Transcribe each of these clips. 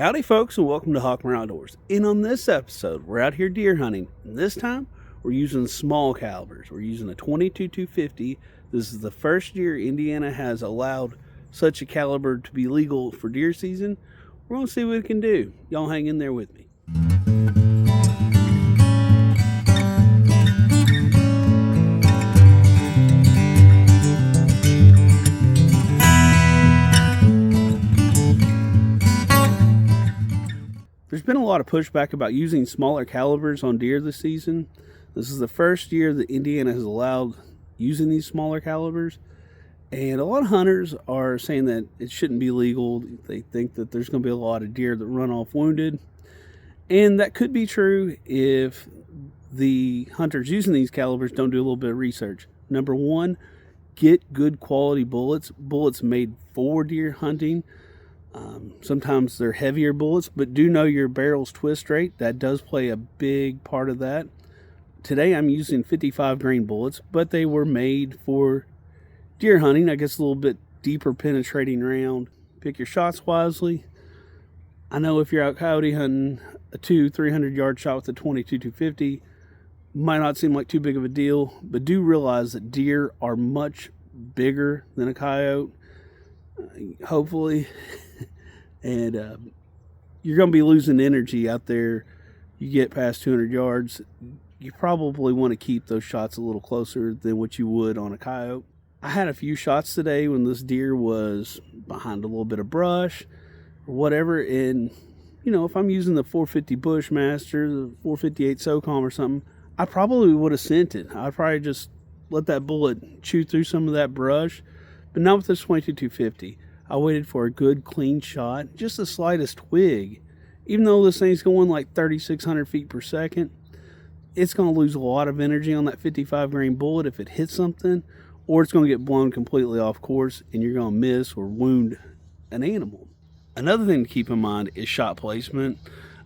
Howdy folks, and welcome to Hawkmer Outdoors. And on this episode, we're out here deer hunting. And this time, we're using small calibers. We're using a 22-250. This is the first year Indiana has allowed such a caliber to be legal for deer season. We're going to see what it can do. Y'all hang in there with me. There's been a lot of pushback about using smaller calibers on deer this season. This is the first year that Indiana has allowed using these smaller calibers. And a lot of hunters are saying that it shouldn't be legal. They think that there's going to be a lot of deer that run off wounded. And that could be true if the hunters using these calibers don't do a little bit of research. Number one, get good quality bullets. Bullets made for deer hunting. Sometimes they're heavier bullets, but do know your barrels twist straight. That does play a big part of that. Today I'm using 55 grain bullets, but they were made for deer hunting. I guess a little bit deeper penetrating round. Pick your shots wisely. I know if you're out coyote hunting, a 200-300 yard shot with a 22-250 might not seem like too big of a deal, but do realize that deer are much bigger than a coyote, hopefully. And you're going to be losing energy out there. You get past 200 yards, you probably want to keep those shots a little closer than what you would on a coyote. I had a few shots today when this deer was behind a little bit of brush or whatever, and you know, if I'm using the 450 Bushmaster, the 458 SOCOM or something, I probably would have sent it. I'd probably just let that bullet chew through some of that brush, but not with this 22-250. I waited for a good clean shot, just the slightest twig. Even though this thing's going like 3,600 feet per second, it's going to lose a lot of energy on that 55 grain bullet if it hits something, or it's going to get blown completely off course and you're going to miss or wound an animal. Another thing to keep in mind is shot placement.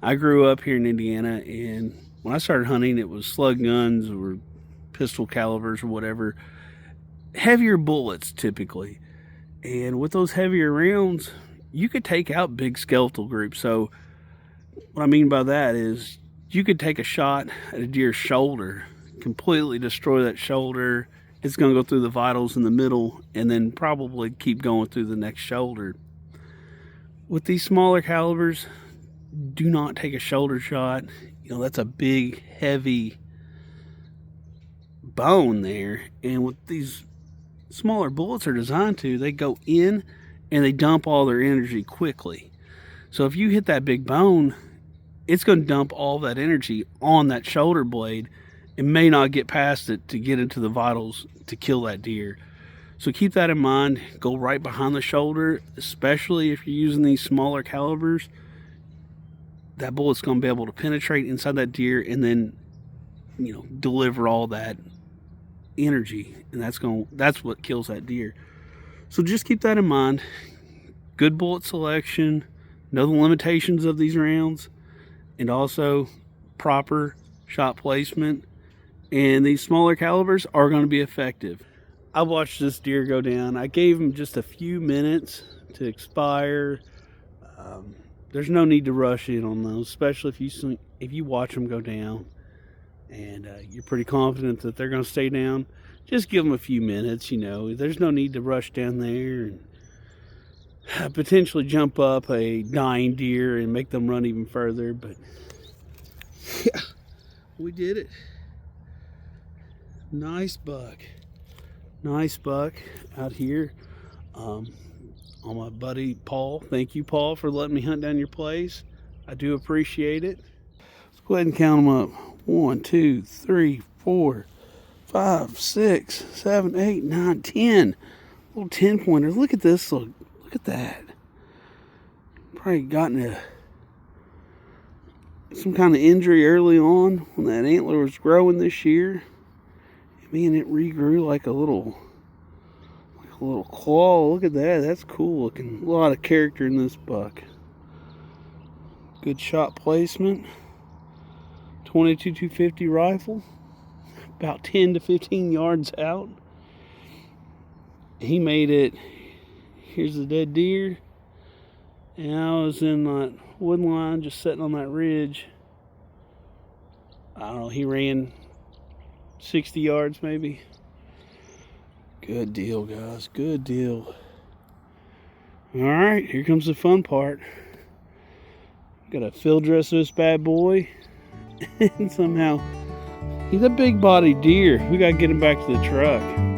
I grew up here in Indiana, and when I started hunting, it was slug guns or pistol calibers or whatever. Heavier bullets typically. And with those heavier rounds, you could take out big skeletal groups. So what I mean by that is you could take a shot at a deer's shoulder, completely destroy that shoulder. It's going to go through the vitals in the middle and then probably keep going through the next shoulder. With these smaller calibers, do not take a shoulder shot. You know, that's a big, heavy bone there. And with these smaller bullets are designed to, they go in and they dump all their energy quickly. So if you hit that big bone, it's going to dump all that energy on that shoulder blade and may not get past it to get into the vitals to kill that deer. So keep that in mind. Go right behind the shoulder, especially if you're using these smaller calibers. That bullet's going to be able to penetrate inside that deer and then, you know, deliver all that energy, and that's what kills that deer. So just keep that in mind. Good bullet selection, know the limitations of these rounds, and also proper shot placement, and these smaller calibers are going to be effective. I watched this deer go down. I gave him just a few minutes to expire. There's no need to rush in on those, especially if you watch them go down and you're pretty confident that they're going to stay down. Just give them a few minutes. You know, there's no need to rush down there and potentially jump up a dying deer and make them run even further. But yeah, we did it. Nice buck out here on my buddy Paul. Thank you, Paul, for letting me hunt down your place. I do appreciate it. Let's go ahead and count them up. 1, 2, 3, 4, 5, 6, 7, 8, 9, 10. Little 10-pointer. Look at this. Look at that. Probably gotten some kind of injury early on when that antler was growing this year. I mean, it regrew like a little claw. Look at that. That's cool looking. A lot of character in this buck. Good shot placement. 22-250 rifle, about 10 to 15 yards out. He made it. Here's the dead deer. And I was in that wood line, just sitting on that ridge. I don't know, he ran 60 yards maybe. Good deal, guys, good deal. All right, here comes the fun part. Got to field dress this bad boy. And somehow, he's a big bodied deer. We got to get him back to the truck.